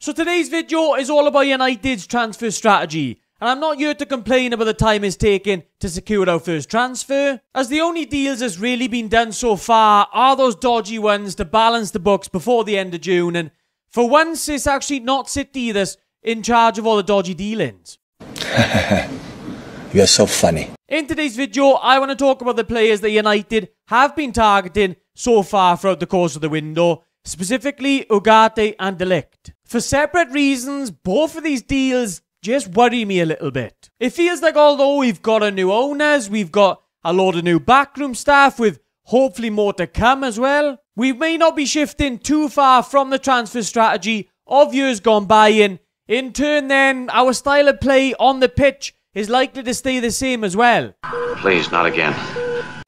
So today's video is all about United's transfer strategy, and I'm not here to complain about the time it's taken to secure our first transfer, as the only deals that's really been done so far are those dodgy ones to balance the books before the end of June, and for once it's actually not City that's in charge of all the dodgy dealings. You're so funny. In today's video, I want to talk about the players that United have been targeting so far throughout the course of the window, specifically Ugar and De Ligt. For separate reasons, both of these deals just worry me a little bit. It feels like although we've got a new owners, we've got a load of new backroom staff with hopefully more to come as well, we may not be shifting too far from the transfer strategy of years gone by, and in turn then our style of play on the pitch is likely to stay the same as well. Please, not again.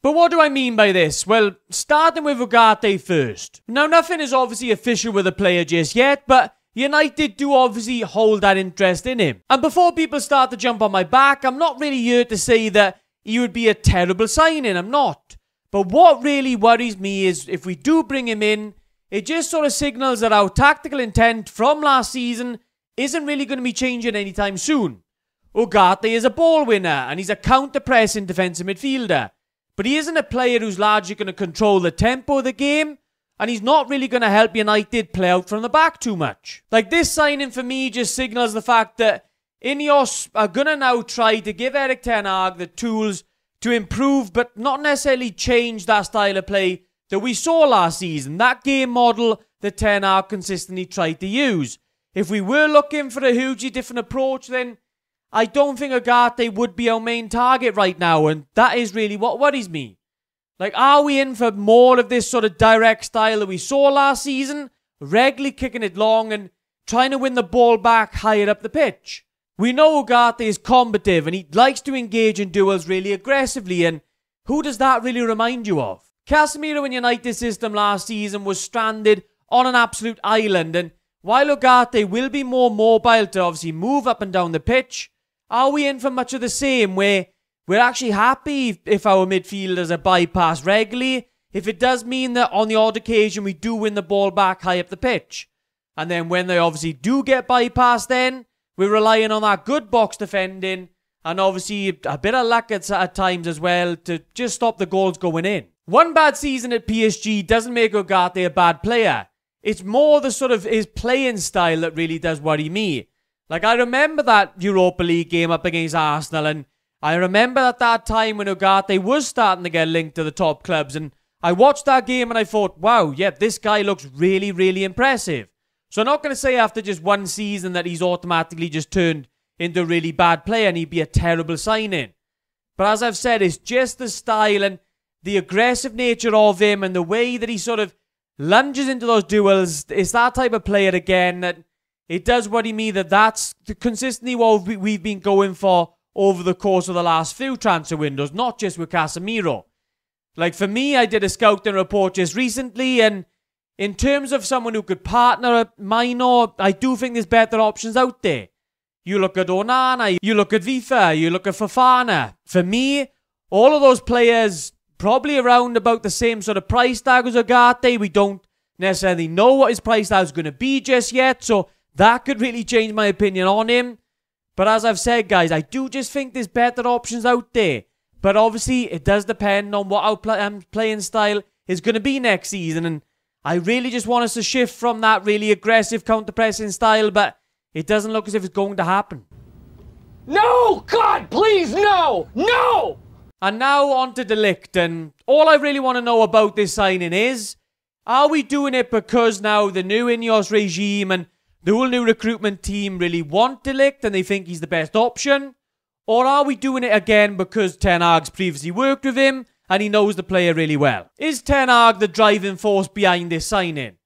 But what do I mean by this? Well, starting with Ugar first. Now, nothing is obviously official with the player just yet, but United do obviously hold that interest in him. And before people start to jump on my back, I'm not really here to say that he would be a terrible signing, I'm not. But what really worries me is if we do bring him in, it just sort of signals that our tactical intent from last season isn't really going to be changing anytime soon. Ugar is a ball winner and he's a counter-pressing defensive midfielder. But he isn't a player who's largely going to control the tempo of the game, and he's not really going to help United play out from the back too much. Like, this signing for me just signals the fact that Ineos are going to now try to give Erik the tools to improve, but not necessarily change that style of play that we saw last season, that game model that Ten Hag consistently tried to use. If we were looking for a hugely different approach, then I don't think Ugar would be our main target right now, and that is really what worries me. Like, are we in for more of this sort of direct style that we saw last season, regularly kicking it long and trying to win the ball back higher up the pitch? We know Ugar is combative and he likes to engage in duels really aggressively, and who does that really remind you of? Casemiro in United's system last season was stranded on an absolute island, and while Ugar will be more mobile to obviously move up and down the pitch, are we in for much of the same, where we're actually happy if our midfielders are bypassed regularly, if it does mean that on the odd occasion we do win the ball back high up the pitch? And then when they obviously do get bypassed, then we're relying on that good box defending and obviously a bit of luck at times as well to just stop the goals going in. One bad season at PSG doesn't make Ugar a bad player. It's more the sort of his playing style that really does worry me. Like, I remember that Europa League game up against Arsenal, and I remember at that time when Ugar was starting to get linked to the top clubs, and I watched that game and I thought, wow, yeah, this guy looks really, really impressive. So I'm not going to say after just one season that he's automatically just turned into a really bad player and he'd be a terrible signing. But as I've said, it's just the style and the aggressive nature of him and the way that he sort of lunges into those duels. It's that type of player again that it does worry me that that's consistently what we've been going for over the course of the last few transfer windows, not just with Casemiro. Like, for me, I did a scouting report just recently, and in terms of someone who could partner at Minor, I do think there's better options out there. You look at Onana, you look at Vifa, you look at Fofana. For me, all of those players probably around about the same sort of price tag as Ugar. We don't necessarily know what his price tag is going to be just yet, so that could really change my opinion on him. But as I've said, guys, I do just think there's better options out there. But obviously, it does depend on what our playing style is going to be next season. And I really just want us to shift from that really aggressive counter-pressing style, but it doesn't look as if it's going to happen. No! God, please, no! No! And now on to De Ligt, and all I really want to know about this signing is, are we doing it because now the new Ineos regime and the whole new recruitment team really want De Ligt and they think he's the best option? Or are we doing it again because Ten Hag's previously worked with him and he knows the player really well? Is Ten Hag the driving force behind this signing?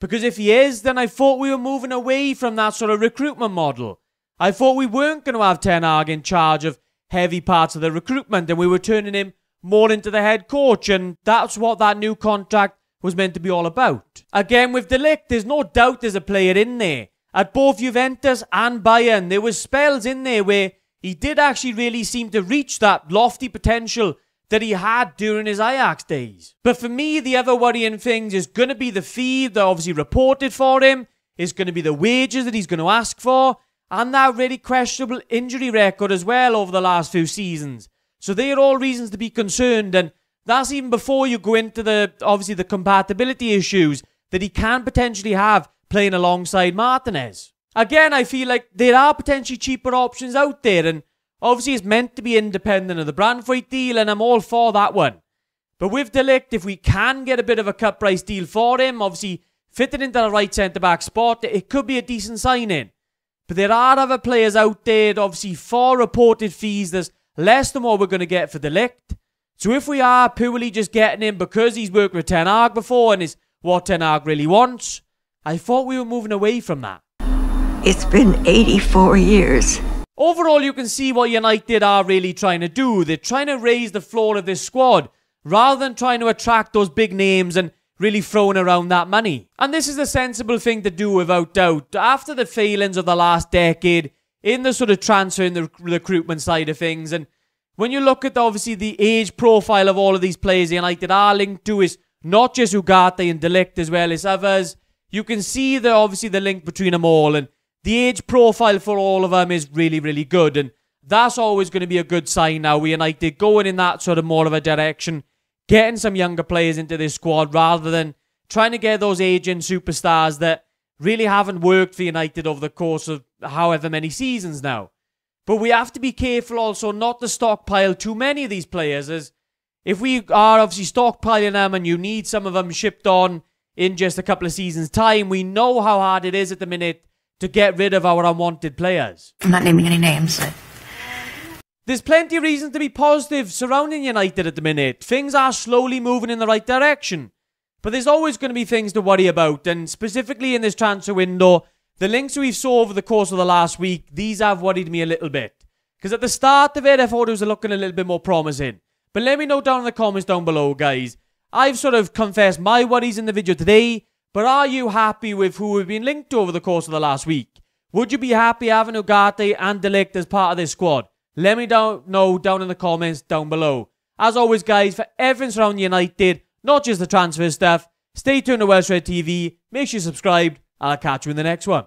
Because if he is, then I thought we were moving away from that sort of recruitment model. I thought we weren't going to have Ten Hag in charge of heavy parts of the recruitment and we were turning him more into the head coach, and that's what that new contract was meant to be all about. Again, with De Ligt, there's no doubt there's a player in there. At both Juventus and Bayern, there was spells in there where he did actually really seem to reach that lofty potential that he had during his Ajax days. But for me, the other worrying thing is going to be the fee that obviously reported for him. is going to be the wages that he's going to ask for, and that really questionable injury record as well over the last few seasons. So they are all reasons to be concerned, and that's even before you go into the compatibility issues that he can potentially have playing alongside Martinez. Again, I feel like there are potentially cheaper options out there, and obviously it's meant to be independent of the Branthwaite deal, and I'm all for that one. But with De Ligt, if we can get a bit of a cut price deal for him, obviously fitting into the right centre-back spot, it could be a decent signing. But there are other players out there, obviously for reported fees, there's less than what we're going to get for De Ligt. So if we are purely just getting him because he's worked with Ten Hag before and is what Ten Hag really wants, I thought we were moving away from that. It's been 84 years. Overall, you can see what United are really trying to do. They're trying to raise the floor of this squad rather than trying to attract those big names and really throwing around that money. And this is a sensible thing to do without doubt. After the failings of the last decade in the sort of transfer and the recruitment side of things, and when you look at obviously the age profile of all of these players United are linked to, is not just Ugarte and De Ligt as well as others. You can see obviously the link between them all, and the age profile for all of them is really, really good, and that's always going to be a good sign now with United going in that sort of more of a direction, getting some younger players into this squad rather than trying to get those aging superstars that really haven't worked for United over the course of however many seasons now. But we have to be careful also not to stockpile too many of these players, as if we are obviously stockpiling them and you need some of them shipped on in just a couple of seasons' time, we know how hard it is at the minute to get rid of our unwanted players. I'm not naming any names. There's plenty of reasons to be positive surrounding United at the minute. Things are slowly moving in the right direction. But there's always going to be things to worry about, and specifically in this transfer window, the links we've saw over the course of the last week, these have worried me a little bit. Because at the start of it, I thought it was looking a little bit more promising. But let me know down in the comments down below, guys. I've sort of confessed my worries in the video today, but are you happy with who we've been linked to over the course of the last week? Would you be happy having Ugarte and De Ligt as part of this squad? Let me know down in the comments down below. As always, guys, for everything surrounding United, not just the transfer stuff, stay tuned to Welsh Red TV, make sure you subscribe, and I'll catch you in the next one.